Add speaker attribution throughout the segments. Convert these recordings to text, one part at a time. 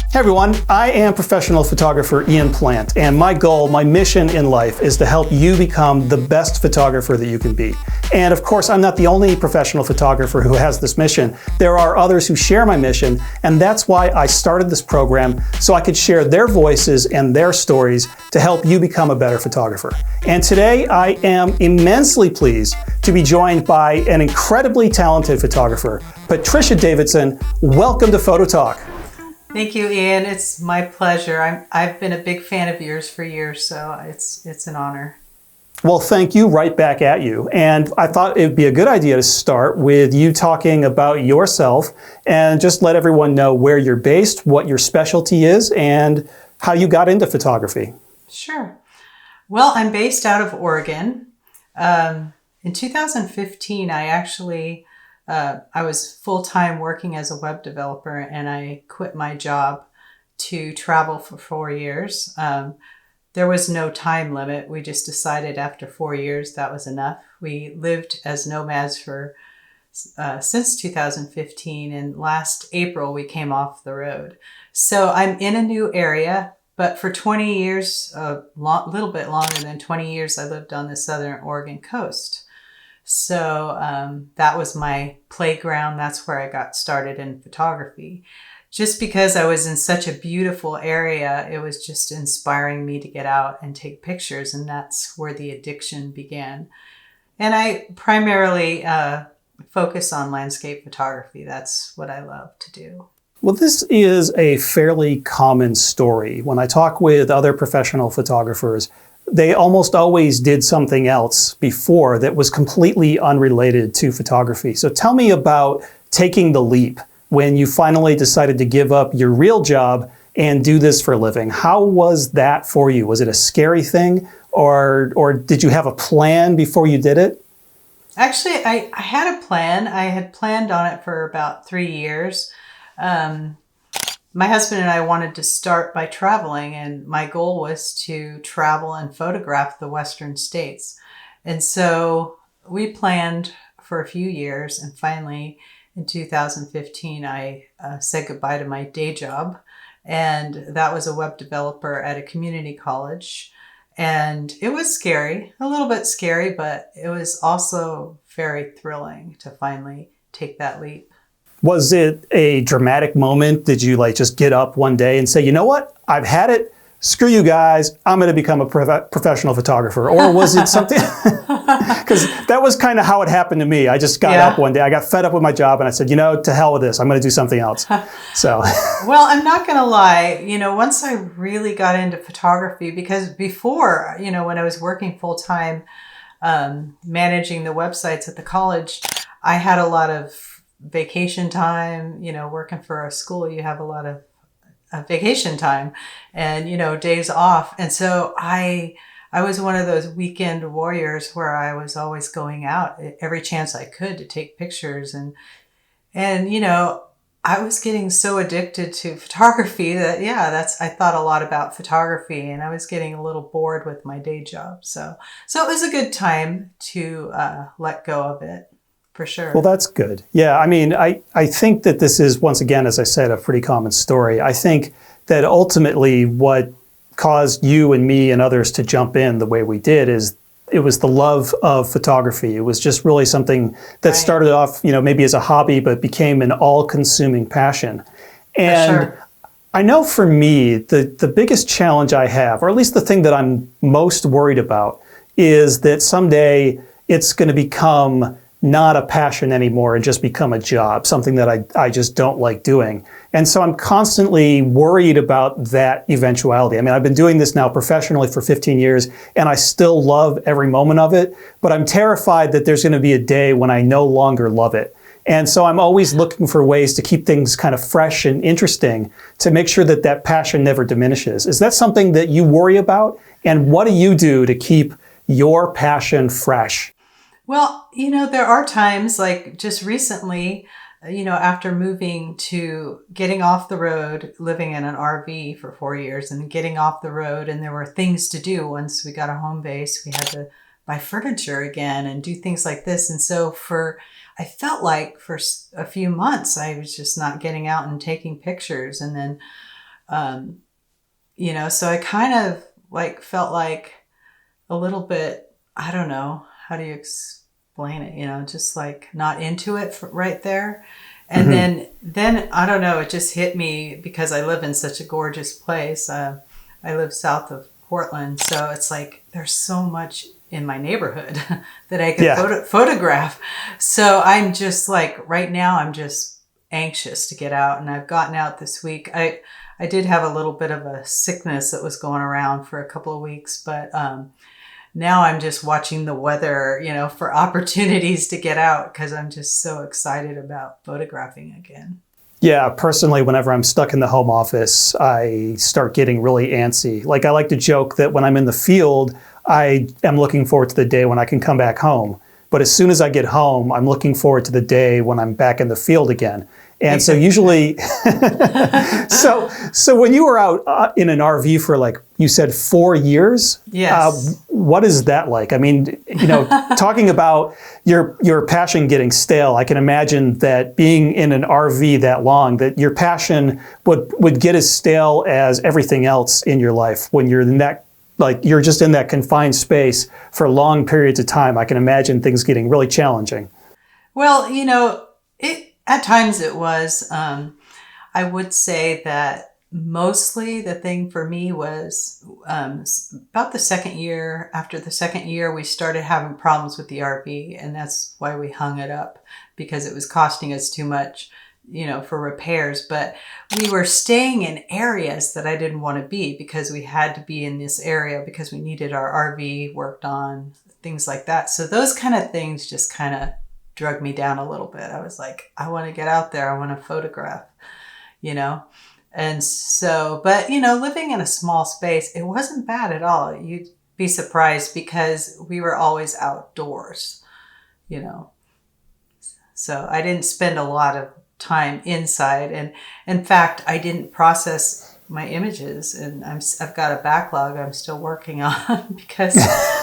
Speaker 1: Hey everyone, I am professional photographer Ian Plant, and my goal, my mission in life is to help you become the best photographer that you can be. And of course, I'm not the only professional photographer who has this mission. There are others who share my mission, and that's why I started this program, so I could share their voices and their stories to help you become a better photographer. And today, I am immensely pleased to be joined by an incredibly talented photographer, Patricia Davidson. Welcome to Photo Talk.
Speaker 2: Thank you, Ian. It's my pleasure. I've been a big fan of yours for years, so it's an honor.
Speaker 1: Well, thank you, right back at you. And I thought it'd be a good idea to start with you talking about yourself and just let everyone know where you're based, what your specialty is, and how you got into photography.
Speaker 2: Sure. Well, I'm based out of Oregon. In 2015, I was full-time working as a web developer, and I quit my job to travel for 4 years. There was no time limit. We just decided after 4 years that was enough. We lived as nomads for since 2015, and last April we came off the road. So I'm in a new area, but for 20 years, a little bit longer than 20 years, I lived on the southern Oregon coast. So that was my playground. That's where I got started in photography. Just because I was in such a beautiful area, it was just inspiring me to get out and take pictures. And that's where the addiction began. And I primarily focus on landscape photography. That's what I love to do.
Speaker 1: Well, this is a fairly common story. When I talk with other professional photographers, they almost always did something else before that was completely unrelated to photography. So tell me about taking the leap when you finally decided to give up your real job and do this for a living. How was that for you? Was it a scary thing, or did you have a plan before you did it?
Speaker 2: Actually, I had a plan. I had planned on it for about 3 years. My husband and I wanted to start by traveling, and my goal was to travel and photograph the Western states. And so we planned for a few years, and finally in 2015, I said goodbye to my day job, and that was a web developer at a community college. And it was scary, a little bit scary, but it was also very thrilling to finally take that leap.
Speaker 1: Was it a dramatic moment? Did you just get up one day and say, you know what, I've had it, screw you guys, I'm going to become a professional photographer? Or was it something, because that was kind of how it happened to me. I just got up one day, I got fed up with my job, and I said, to hell with this, I'm going to do something else. So,
Speaker 2: well, I'm not going to lie, once I really got into photography, because before, when I was working full time, managing the websites at the college, I had a lot of vacation time. Working for a school, you have a lot of vacation time and days off, and so I was one of those weekend warriors where I was always going out every chance I could to take pictures, and I was getting so addicted to photography that I thought a lot about photography, and I was getting a little bored with my day job, so it was a good time to let go of it. For sure. Well,
Speaker 1: that's good. Yeah, I think that this is, once again, as I said, a pretty common story. I think that ultimately what caused you and me and others to jump in the way we did is it was the love of photography. It was just really something that started off, maybe as a hobby, but became an all-consuming passion. And I know for me, the biggest challenge I have, or at least the thing that I'm most worried about, is that someday it's going to become not a passion anymore and just become a job, something that I just don't like doing. And so I'm constantly worried about that eventuality. I've been doing this now professionally for 15 years, and I still love every moment of it, but I'm terrified that there's going to be a day when I no longer love it. And so I'm always looking for ways to keep things kind of fresh and interesting to make sure that that passion never diminishes. Is that something that you worry about? And what do you do to keep your passion fresh?
Speaker 2: Well, there are times, like just recently, after moving to getting off the road, living in an RV for 4 years and getting off the road, and there were things to do once we got a home base. We had to buy furniture again and do things like this. And so I felt like for a few months, I was just not getting out and taking pictures. And then So I kind of like felt like a little bit, I don't know, how do you explain it, just like not into it right there. And then I don't know, it just hit me because I live in such a gorgeous place. I live south of Portland, so it's like there's so much in my neighborhood that I could photograph. So I'm just like, right now I'm just anxious to get out, and I've gotten out this week. I did have a little bit of a sickness that was going around for a couple of weeks, but now I'm just watching the weather, for opportunities to get out because I'm just so excited about photographing again.
Speaker 1: Yeah, personally, whenever I'm stuck in the home office, I start getting really antsy. Like, I like to joke that when I'm in the field, I am looking forward to the day when I can come back home. But as soon as I get home, I'm looking forward to the day when I'm back in the field again. And so usually, so when you were out in an RV for, like you said, 4 years,
Speaker 2: yes.
Speaker 1: What is that like? I mean, talking about your passion getting stale, I can imagine that being in an RV that long, that your passion would get as stale as everything else in your life when you're in that, like you're just in that confined space for long periods of time. I can imagine things getting really challenging.
Speaker 2: Well, at times it was. I would say that mostly the thing for me was about the second year. After the second year, we started having problems with the RV, and that's why we hung it up, because it was costing us too much, for repairs. But we were staying in areas that I didn't want to be, because we had to be in this area because we needed our RV worked on, things like that. So those kind of things just kind of drug me down a little bit. I was like, I want to get out there. I want to photograph, And so, but, living in a small space, it wasn't bad at all. You'd be surprised because we were always outdoors, So I didn't spend a lot of time inside. And in fact, I didn't process my images, and I've got a backlog I'm still working on because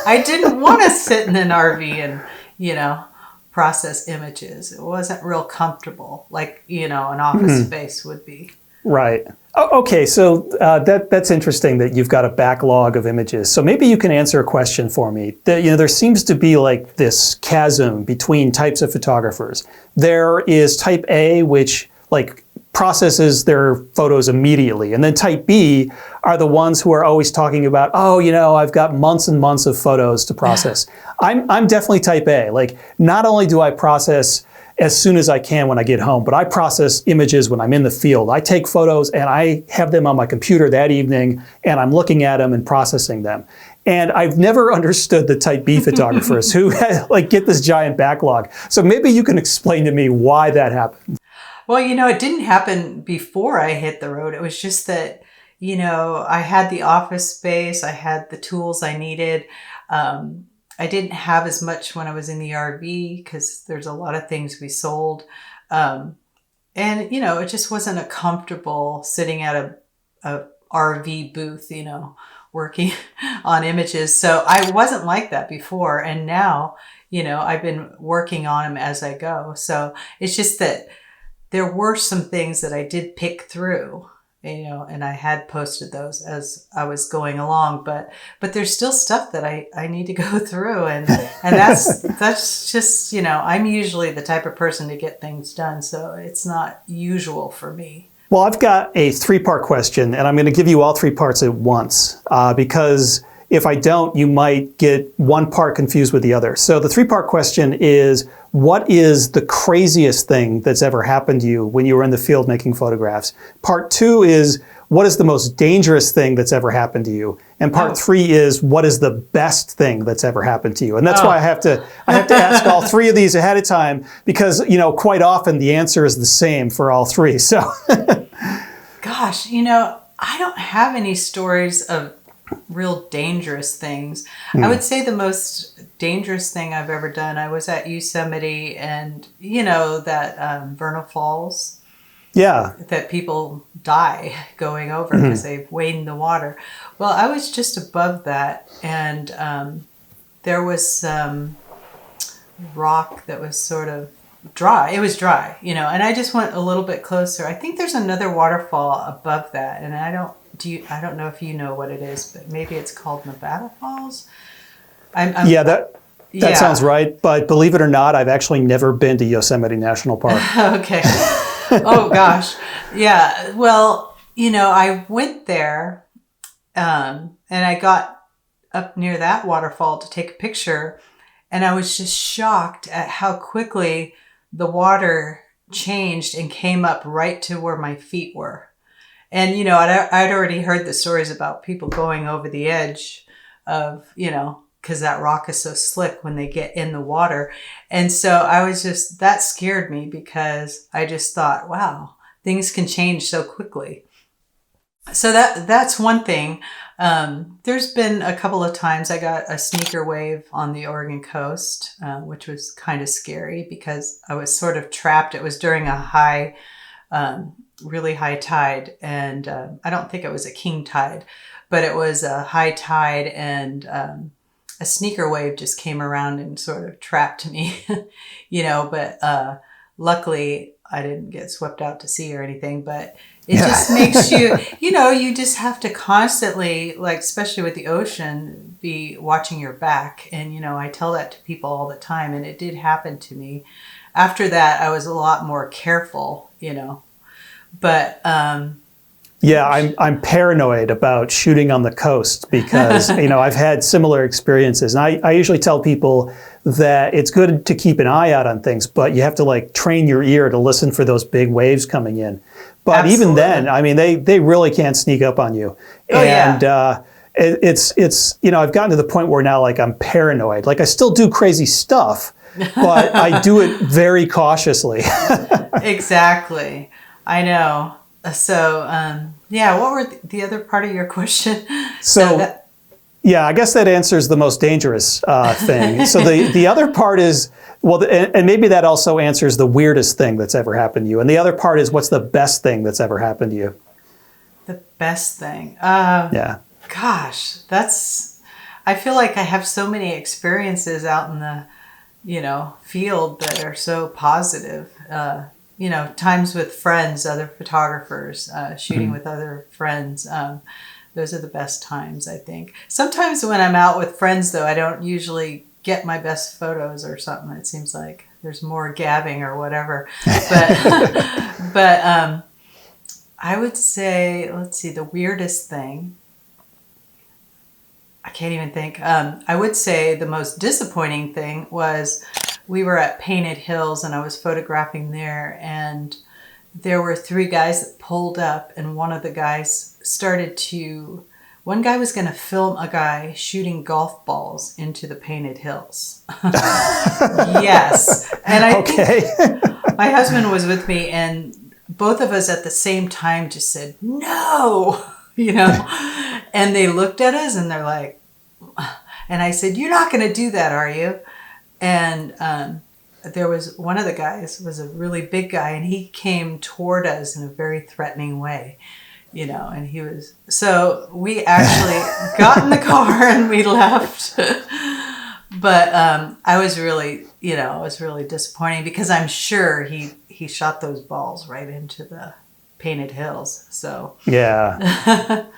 Speaker 2: I didn't want to sit in an RV and, process images. It wasn't real comfortable like, an office space would be.
Speaker 1: Right. Oh, okay, so that's interesting that you've got a backlog of images. So maybe you can answer a question for me. There seems to be like this chasm between types of photographers. There is type A, which like processes their photos immediately. And then type B are the ones who are always talking about, I've got months and months of photos to process. I'm definitely type A. Like, not only do I process as soon as I can when I get home, but I process images when I'm in the field. I take photos and I have them on my computer that evening, and I'm looking at them and processing them. And I've never understood the type B photographers who get this giant backlog. So maybe you can explain to me why that happened.
Speaker 2: Well, it didn't happen before I hit the road. It was just that, I had the office space, I had the tools I needed. I didn't have as much when I was in the RV because there's a lot of things we sold. And, it just wasn't a comfortable sitting at a RV booth, working on images. So I wasn't like that before. And now, I've been working on them as I go. So it's just that there were some things that I did pick through, and I had posted those as I was going along, but there's still stuff that I need to go through, and that's just, I'm usually the type of person to get things done, so it's not usual for me.
Speaker 1: Well, I've got a 3-part question, and I'm going to give you all 3 parts at once, because if I don't, you might get one part confused with the other. So the 3-part question is, what is the craziest thing that's ever happened to you when you were in the field making photographs? Part 2 is, what is the most dangerous thing that's ever happened to you? And part 3 is, what is the best thing that's ever happened to you? And that's why I have to ask all 3 of these ahead of time, because, quite often the answer is the same for all 3. So,
Speaker 2: gosh, I don't have any stories of real dangerous things. I would say the most dangerous thing I've ever done, I was at Yosemite, and that Vernal Falls. Yeah. That people die going over because they've waded in the water. Well, I was just above that, and there was some rock that was sort of dry. It was dry, and I just went a little bit closer. I think there's another waterfall above that, and I don't know if you know what it is, but maybe it's called Nevada Falls.
Speaker 1: Yeah, that sounds right. But believe it or not, I've actually never been to Yosemite National Park.
Speaker 2: Okay. Oh gosh. Yeah. Well, I went there, and I got up near that waterfall to take a picture, and I was just shocked at how quickly the water changed and came up right to where my feet were. And, I'd already heard the stories about people going over the edge of, because that rock is so slick when they get in the water. And so that scared me, because I just thought, wow, things can change so quickly. So that's one thing. There's been a couple of times I got a sneaker wave on the Oregon coast, which was kind of scary because I was sort of trapped. It was during a really high tide, and I don't think it was a king tide, but it was a high tide, and a sneaker wave just came around and sort of trapped me, but luckily I didn't get swept out to sea or anything, but it just makes you, you just have to constantly, like, especially with the ocean, be watching your back. And, I tell that to people all the time, and it did happen to me. After that, I was a lot more careful, but,
Speaker 1: yeah, I'm paranoid about shooting on the coast because, I've had similar experiences. And I usually tell people that it's good to keep an eye out on things, but you have to train your ear to listen for those big waves coming in. But
Speaker 2: Absolutely.
Speaker 1: Even then, they really can't sneak up on you.
Speaker 2: Oh,
Speaker 1: and
Speaker 2: yeah.
Speaker 1: It's I've gotten to the point where now I'm paranoid. I still do crazy stuff, but I do it very cautiously.
Speaker 2: Exactly. I know. So, what were the other part of your question?
Speaker 1: Yeah, I guess that answers the most dangerous thing. So the other part is, and maybe that also answers the weirdest thing that's ever happened to you. And the other part is, what's the best thing that's ever happened to you?
Speaker 2: The best thing?
Speaker 1: Yeah.
Speaker 2: Gosh, I feel like I have so many experiences out in the, field that are so positive. Times with friends, other photographers, shooting with other friends. Those are the best times, I think. Sometimes when I'm out with friends, though, I don't usually get my best photos or something. It seems like there's more gabbing or whatever. But I would say, let's see, the weirdest thing. I can't even think. I would say the most disappointing thing was we were at Painted Hills, and I was photographing there, and there were 3 guys that pulled up, and one of the guys one guy was going to film a guy shooting golf balls into the Painted Hills. Yes. And I think my husband was with me, and both of us at the same time just said, no, and they looked at us and they're like, and I said, you're not going to do that, are you? And there was one of the guys was a really big guy, and he came toward us in a very threatening way, and so we actually got in the car and we left. But I was really, it was really disappointing because I'm sure he shot those balls right into the Painted Hills. So
Speaker 1: yeah.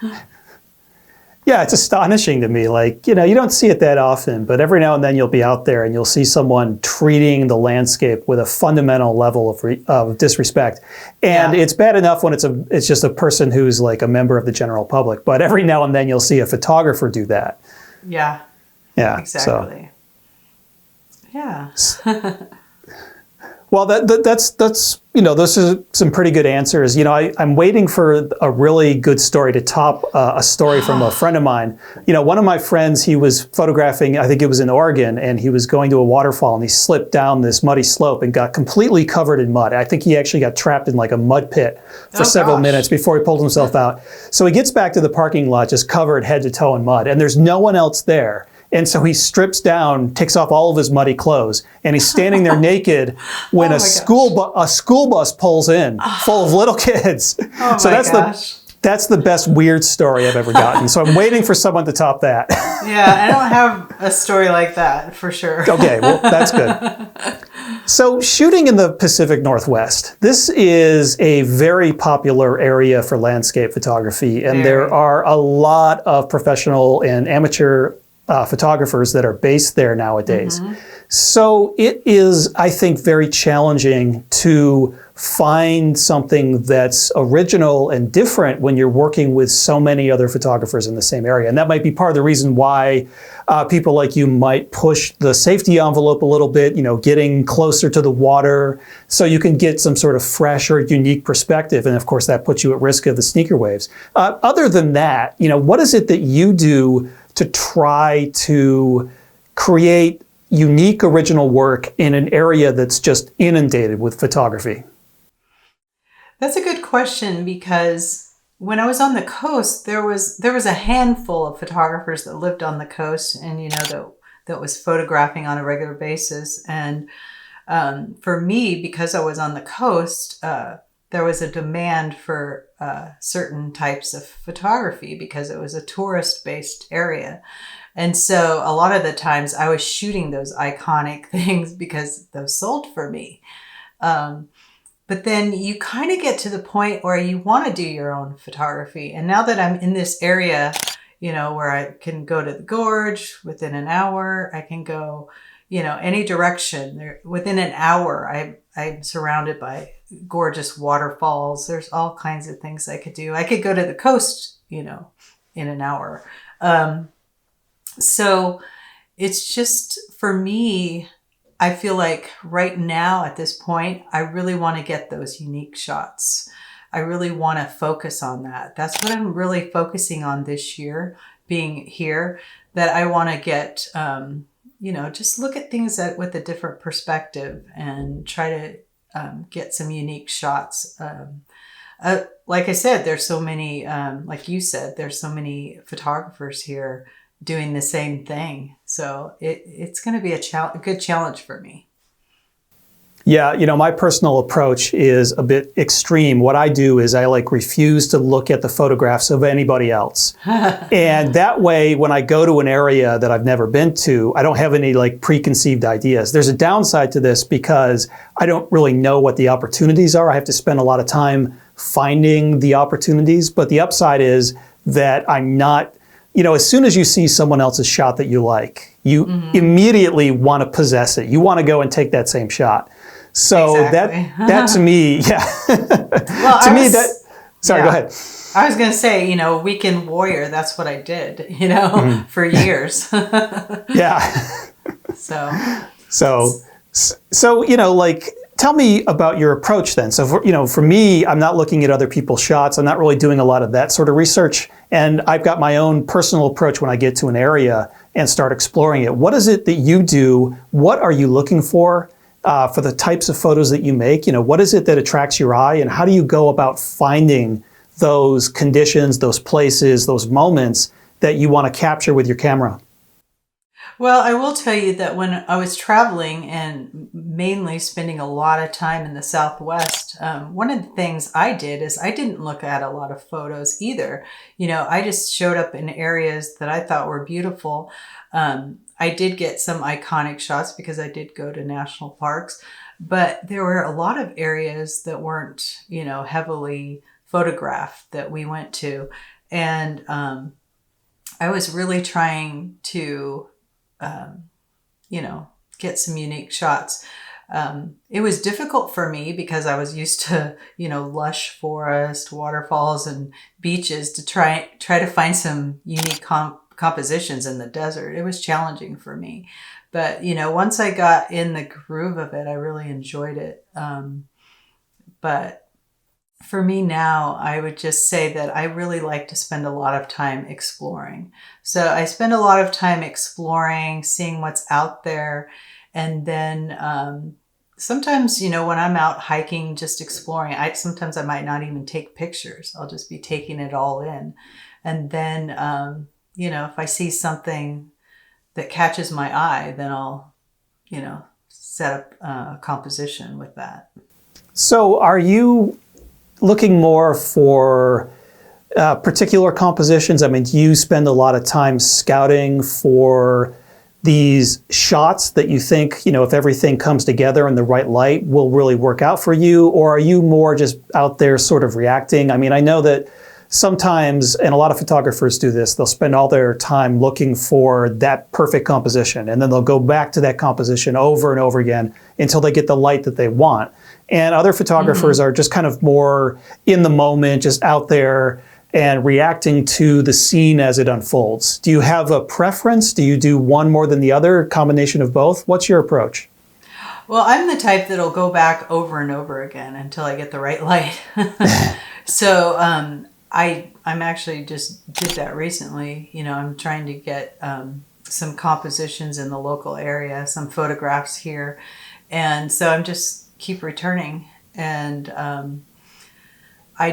Speaker 1: Yeah, it's astonishing to me. You don't see it that often, but every now and then you'll be out there and you'll see someone treating the landscape with a fundamental level of disrespect. And it's bad enough when it's just a person who's a member of the general public, but every now and then you'll see a photographer do that.
Speaker 2: Yeah.
Speaker 1: Yeah.
Speaker 2: Exactly. So. Yeah.
Speaker 1: Well, that's those are some pretty good answers. I'm waiting for a really good story to top a story from a friend of mine. One of my friends, he was photographing, I think it was in Oregon, and he was going to a waterfall, and he slipped down this muddy slope and got completely covered in mud. I think he actually got trapped in a mud pit for several minutes before he pulled himself out. So he gets back to the parking lot just covered head to toe in mud, and there's no one else there. And so he strips down, takes off all of his muddy clothes, and he's standing there naked when a school bus pulls in full of little kids.
Speaker 2: Oh
Speaker 1: So
Speaker 2: that's
Speaker 1: That's the best weird story I've ever gotten. So I'm waiting for someone to top that.
Speaker 2: Yeah, I don't have a story like that for sure.
Speaker 1: Okay, well, that's good. So shooting in the Pacific Northwest, this is a very popular area for landscape photography, and there are a lot of professional and amateur photographers that are based there nowadays. So it is, I think, very challenging to find something that's original and different when you're working with so many other photographers in the same area. And that might be part of the reason why people like you might push the safety envelope a little bit, getting closer to the water so you can get some sort of fresh or unique perspective. And of course, that puts you at risk of the sneaker waves. Other than that, what is it that you do to try to create unique original work in an area that's just inundated with photography?
Speaker 2: That's a good question, because when I was on the coast, there was a handful of photographers that lived on the coast, and that was photographing on a regular basis. And for me, because I was on the coast, there was a demand for certain types of photography because it was a tourist-based area. And so a lot of the times I was shooting those iconic things because those sold for me. But then you kind of get to the point where you want to do your own photography. And now that I'm in this area, where I can go to the gorge within an hour, I can go, any direction. Within an hour, I'm surrounded by gorgeous waterfalls. There's all kinds of things I could do. I could go to the coast, in an hour. So it's just, for me, I feel like right now at this point, I really want to get those unique shots. I really want to focus on that. That's what I'm really focusing on this year, being here, that I want to get, just look at things with a different perspective and try to get some unique shots. Like I said, there's so many, like you said, there's so many photographers here doing the same thing. So it's going to be a good challenge for me.
Speaker 1: Yeah, my personal approach is a bit extreme. What I do is I refuse to look at the photographs of anybody else. And that way, when I go to an area that I've never been to, I don't have any preconceived ideas. There's a downside to this because I don't really know what the opportunities are. I have to spend a lot of time finding the opportunities. But the upside is that I'm not, as soon as you see someone else's shot that you like, you immediately want to possess it. You want to go and take that same shot. So exactly. that to me, yeah.
Speaker 2: Well,
Speaker 1: sorry, go ahead.
Speaker 2: I was going to say, weekend warrior, that's what I did, for years.
Speaker 1: Yeah.
Speaker 2: So,
Speaker 1: tell me about your approach then. So, for me, I'm not looking at other people's shots. I'm not really doing a lot of that sort of research. And I've got my own personal approach when I get to an area and start exploring it. What is it that you do? What are you looking for the types of photos that you make? What is it that attracts your eye? And how do you go about finding those conditions, those places, those moments that you want to capture with your camera?
Speaker 2: Well, I will tell you that when I was traveling and mainly spending a lot of time in the Southwest, one of the things I did is I didn't look at a lot of photos either. I just showed up in areas that I thought were beautiful. I did get some iconic shots because I did go to national parks, but there were a lot of areas that weren't, heavily photographed that we went to. And I was really trying to get some unique shots. It was difficult for me because I was used to, lush forest, waterfalls, and beaches to try to find some unique compositions in the desert. It was challenging for me. But, once I got in the groove of it, I really enjoyed it. But for me now, I would just say that I really like to spend a lot of time exploring. So I spend a lot of time exploring, seeing what's out there. And then sometimes, when I'm out hiking, just exploring, sometimes I might not even take pictures. I'll just be taking it all in. And then, if I see something that catches my eye, then I'll, set up a composition with that.
Speaker 1: So are you looking more for particular compositions? I mean, do you spend a lot of time scouting for these shots that you think, if everything comes together in the right light, will really work out for you? Or are you more just out there sort of reacting? I mean, I know that sometimes, and a lot of photographers do this, they'll spend all their time looking for that perfect composition, and then they'll go back to that composition over and over again until they get the light that they want. And other photographers are just kind of more in the moment, just out there and reacting to the scene as it unfolds. Do you have a preference? Do you do one more than the other, combination of both? What's your approach?
Speaker 2: Well, I'm the type that'll go back over and over again until I get the right light. So I'm actually just did that recently. I'm trying to get some compositions in the local area, some photographs here. And so I'm just keep returning. And I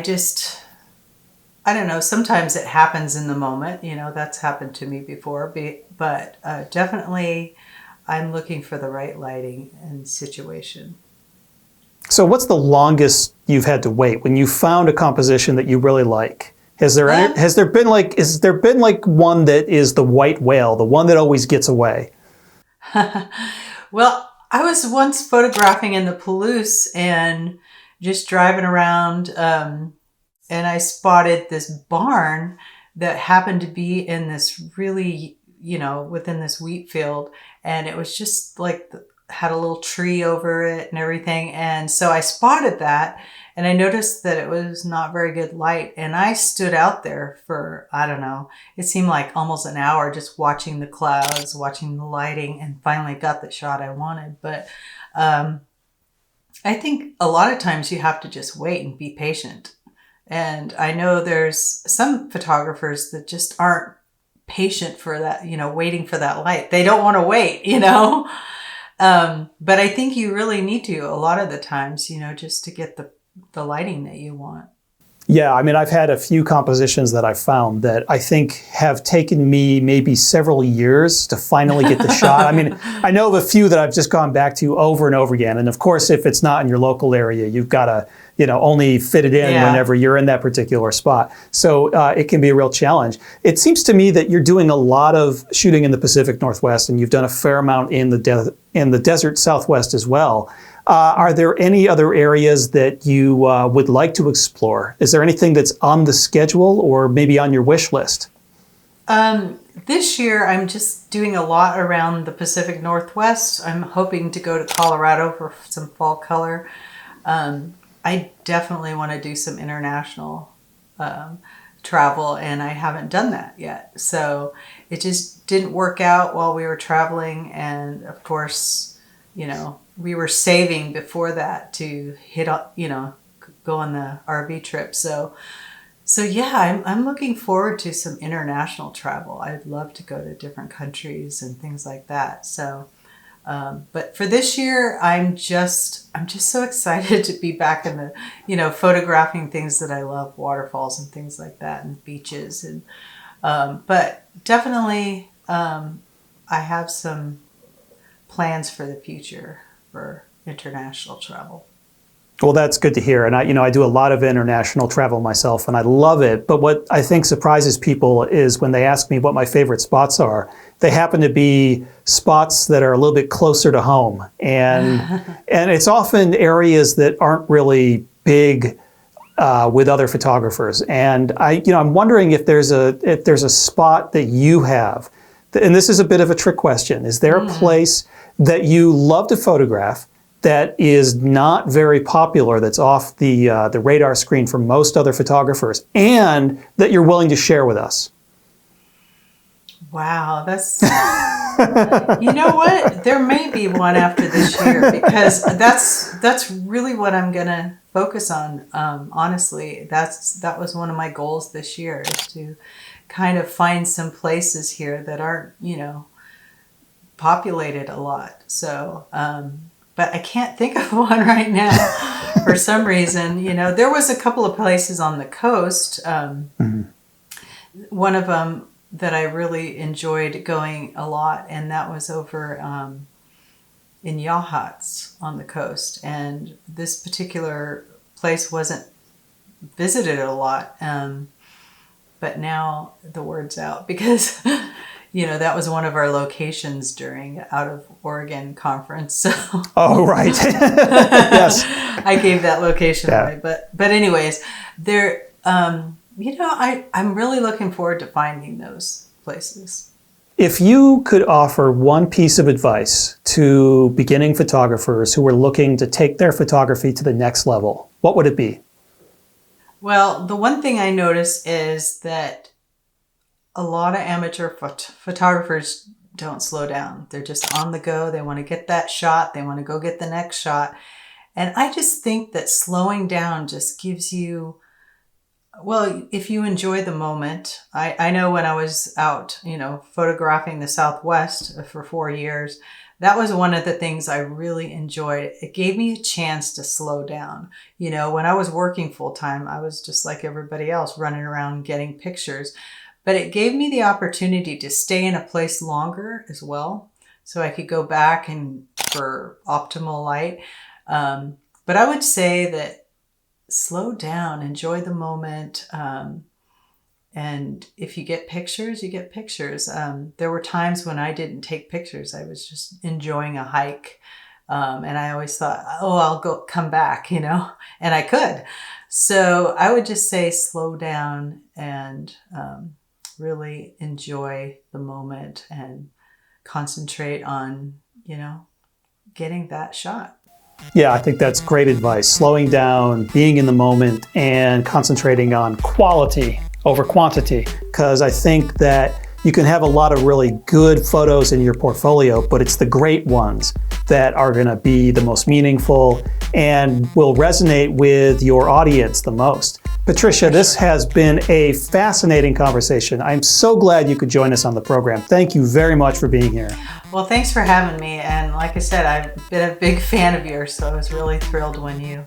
Speaker 2: don't know, sometimes it happens in the moment. That's happened to me before. But definitely I'm looking for the right lighting and situation.
Speaker 1: So what's the longest you've had to wait when you found a composition that you really like? Has there been one that is the white whale, the one that always gets away?
Speaker 2: Well, I was once photographing in the Palouse and just driving around, and I spotted this barn that happened to be in this really, within this wheat field, and it was just like had a little tree over it and everything. And so I spotted that, and I noticed that it was not very good light. And I stood out there for, I don't know, it seemed like almost an hour just watching the clouds, watching the lighting, and finally got the shot I wanted. But I think a lot of times you have to just wait and be patient. And I know there's some photographers that just aren't patient for that, waiting for that light. They don't want to wait, But I think you really need to a lot of the times, just to get the lighting that you want.
Speaker 1: Yeah, I mean, I've had a few compositions that I've found that I think have taken me maybe several years to finally get the shot. I mean, I know of a few that I've just gone back to over and over again. And of course, if it's not in your local area, you've got to, only fit it in whenever you're in that particular spot. So it can be a real challenge. It seems to me that you're doing a lot of shooting in the Pacific Northwest, and you've done a fair amount in the desert Southwest as well. Are there any other areas that you would like to explore? Is there anything that's on the schedule or maybe on your wish list?
Speaker 2: This year, I'm just doing a lot around the Pacific Northwest. I'm hoping to go to Colorado for some fall color. I definitely want to do some international travel, and I haven't done that yet. So it just didn't work out while we were traveling. And of course, we were saving before that to hit up, go on the RV trip. So yeah, I'm looking forward to some international travel. I'd love to go to different countries and things like that. So, but for this year, I'm just so excited to be back in the, photographing things that I love, waterfalls and things like that, and beaches. And, but definitely, I have some plans for the future for international travel.
Speaker 1: Well, that's good to hear. And I do a lot of international travel myself, and I love it. But what I think surprises people is when they ask me what my favorite spots are, they happen to be spots that are a little bit closer to home. And and it's often areas that aren't really big with other photographers. And I'm wondering if there's a spot that you have, and this is a bit of a trick question. Is there a place that you love to photograph that is not very popular, that's off the radar screen for most other photographers, and that you're willing to share with us?
Speaker 2: Wow, that's you know what? There may be one after this year, because that's really what I'm gonna focus on. Honestly, that was one of my goals this year, is to kind of find some places here that aren't populated a lot. So, but I can't think of one right now for some reason. There was a couple of places on the coast. One of them that I really enjoyed going a lot, and that was over in Yachats on the coast. And this particular place wasn't visited a lot. but now the word's out because, that was one of our locations during Out of Oregon conference. So
Speaker 1: Oh, right. Yes.
Speaker 2: I gave that location away. But anyways, there, I'm really looking forward to finding those places.
Speaker 1: If you could offer one piece of advice to beginning photographers who are looking to take their photography to the next level, what would it be?
Speaker 2: Well, the one thing I notice is that a lot of amateur photographers don't slow down. They're just on the go. They want to get that shot. They want to go get the next shot. And I just think that slowing down just gives you, well, if you enjoy the moment. I know when I was out, photographing the Southwest for 4 years, that was one of the things I really enjoyed. It gave me a chance to slow down. When I was working full time, I was just like everybody else, running around getting pictures. But it gave me the opportunity to stay in a place longer as well. So I could go back and for optimal light. But I would say that slow down, enjoy the moment. And if you get pictures, you get pictures. There were times when I didn't take pictures. I was just enjoying a hike. And I always thought, I'll come back, and I could. So I would just say slow down and really enjoy the moment and concentrate on, getting that shot.
Speaker 1: Yeah, I think that's great advice. Slowing down, being in the moment, and concentrating on quality over quantity. Because I think that you can have a lot of really good photos in your portfolio, but it's the great ones that are going to be the most meaningful and will resonate with your audience the most. Patricia, this has been a fascinating conversation. I'm so glad you could join us on the program. Thank you very much for being here.
Speaker 2: Well, thanks for having me. And like I said, I've been a big fan of yours, so I was really thrilled when you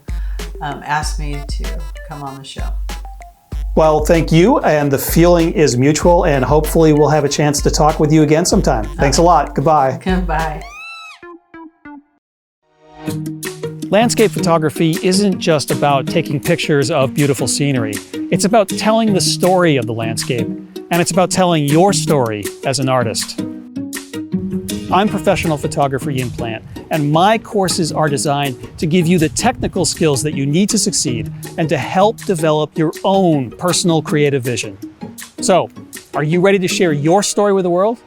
Speaker 2: asked me to come on the show.
Speaker 1: Well, thank you. And the feeling is mutual, and hopefully we'll have a chance to talk with you again sometime. Thanks a lot. Goodbye.
Speaker 2: Goodbye.
Speaker 1: Landscape photography isn't just about taking pictures of beautiful scenery. It's about telling the story of the landscape, and it's about telling your story as an artist. I'm professional photographer Yin Plant, and my courses are designed to give you the technical skills that you need to succeed and to help develop your own personal creative vision. So, are you ready to share your story with the world?